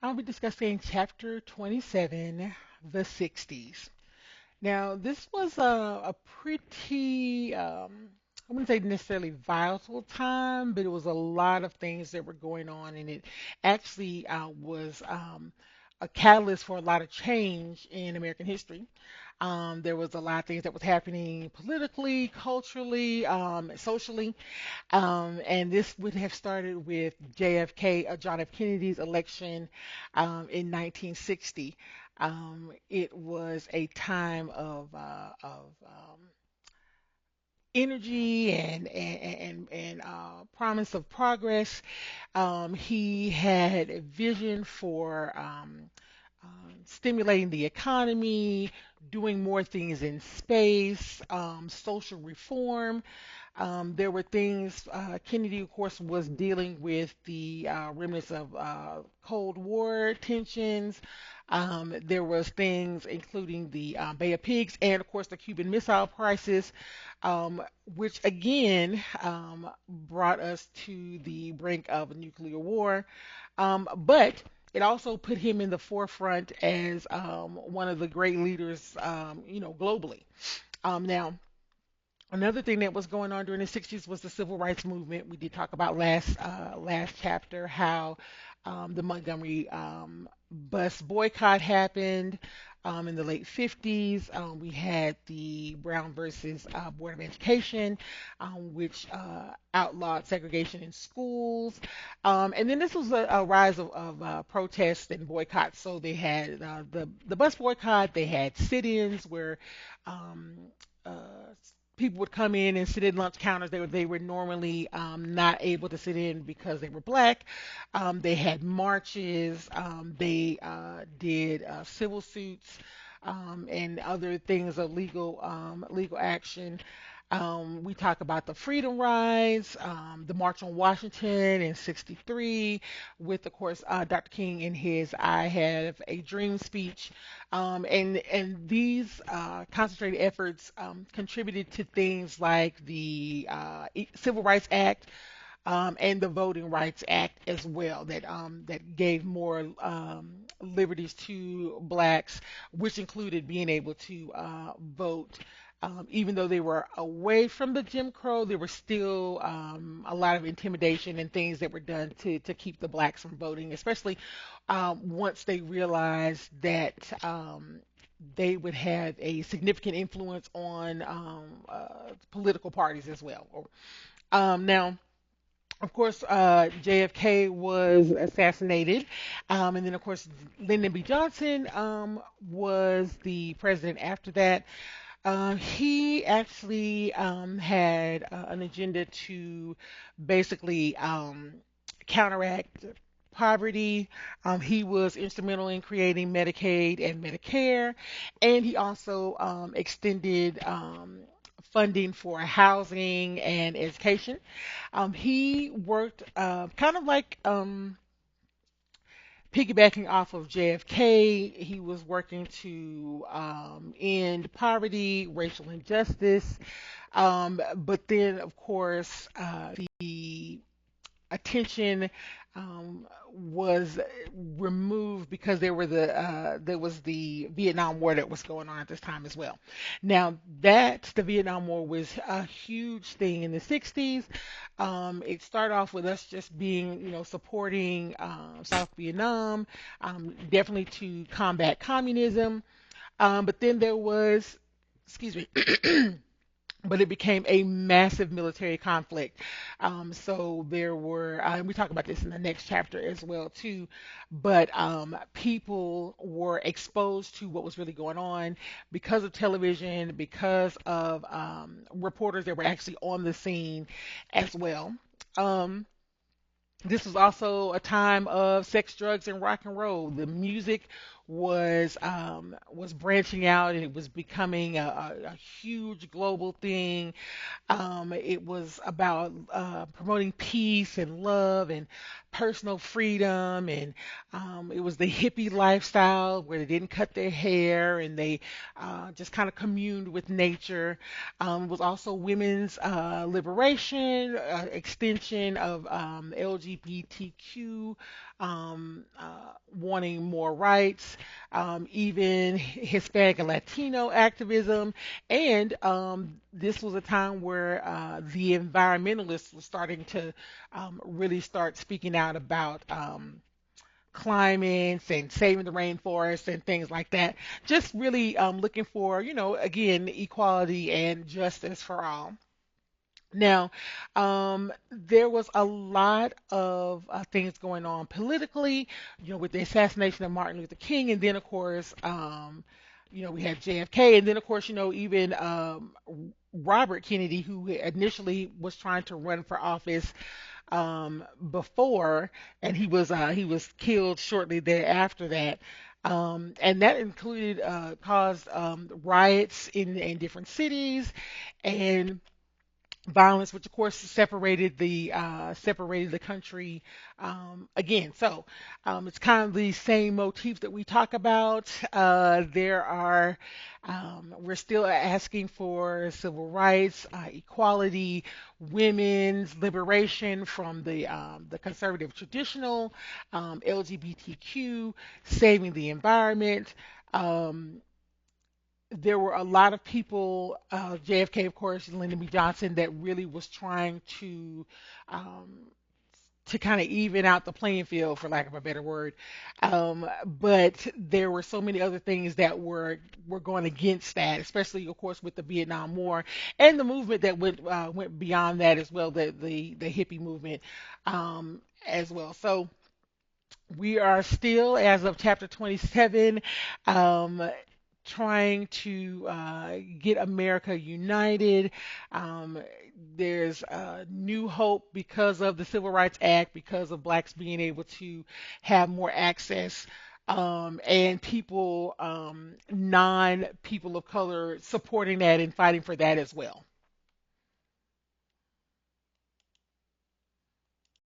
I'll be discussing chapter 27, the 60s. Now, this was a pretty, I wouldn't say necessarily volatile time, but it was a lot of things that were going on, and it actually was a catalyst for a lot of change in American history. There was a lot of things that was happening politically, culturally, socially, and this would have started with JFK, John F. Kennedy's election in 1960. It was a time of energy and promise of progress. He had a vision for stimulating the economy, doing more things in space, social reform. There were things, Kennedy, of course, was dealing with the remnants of Cold War tensions. There was things including the Bay of Pigs and, of course, the Cuban Missile Crisis, which again brought us to the brink of a nuclear war. But it also put him in the forefront as one of the great leaders, globally. Now, another thing that was going on during the 60s was the civil rights movement. We did talk about last chapter how the Montgomery bus boycott happened in the late 50s. We had the Brown versus Board of Education, which outlawed segregation in schools. And then this was a rise of protests and boycotts. So they had the bus boycott, they had sit-ins where um, uh, people would come in and sit in lunch counters. They were normally not able to sit in because they were black. They had marches. They did civil suits and other things of legal action. We talk about the Freedom Rides, the March on Washington in '63, with, of course, Dr. King in his "I Have a Dream" speech, and these concentrated efforts contributed to things like the Civil Rights Act, and the Voting Rights Act as well, that gave more liberties to blacks, which included being able to vote. Even though they were away from the Jim Crow, there was still a lot of intimidation and things that were done to keep the blacks from voting, especially once they realized that they would have a significant influence on political parties as well. Now, of course, JFK was assassinated, and then of course Lyndon B. Johnson was the president after that. He actually had an agenda to basically counteract poverty. He was instrumental in creating Medicaid and Medicare, and he also extended funding for housing and education. He worked kind of like piggybacking off of JFK. He was working to end poverty, racial injustice, but then, of course, the attention was removed because there was the Vietnam War that was going on at this time as well. Now that the Vietnam War was a huge thing in the 60s. It started off with us just being, supporting South Vietnam, definitely to combat communism. But then there was, excuse me, but it became a massive military conflict. So there were, we talk about this in the next chapter as well too, but people were exposed to what was really going on because of television, because of reporters that were actually on the scene as well. Um, this was also a time of sex, drugs, and rock and roll. The music was branching out, and it was becoming a huge global thing. It was about promoting peace and love and personal freedom, and it was the hippie lifestyle where they didn't cut their hair and they just kind of communed with nature. It was also women's liberation, extension of LGBTQ, wanting more rights, even Hispanic and Latino activism. And this was a time where the environmentalists were starting to really start speaking out about climates and saving the rainforest and things like that. Just really looking for, again, equality and justice for all. Now, there was a lot of things going on politically, with the assassination of Martin Luther King, and then, of course, we had JFK, and then, of course, even Robert Kennedy, who initially was trying to run for office before, and he was killed shortly thereafter that. And that included caused riots in different cities, and violence, which of course separated the country again. So it's kind of the same motif that we talk about. We're still asking for civil rights, equality, women's liberation from the conservative traditional, LGBTQ, saving the environment. Um, there were a lot of people, JFK, of course, and Lyndon B. Johnson, that really was trying um, to kind of even out the playing field, for lack of a better word. But there were so many other things that were going against that, especially, of course, with the Vietnam War and the movement that went beyond that as well, the hippie movement as well. So we are still, as of chapter 27, um, trying to get America united. Um, there's new hope because of the Civil Rights Act, because of blacks being able to have more access. And people, non people of color, supporting that and fighting for that as well.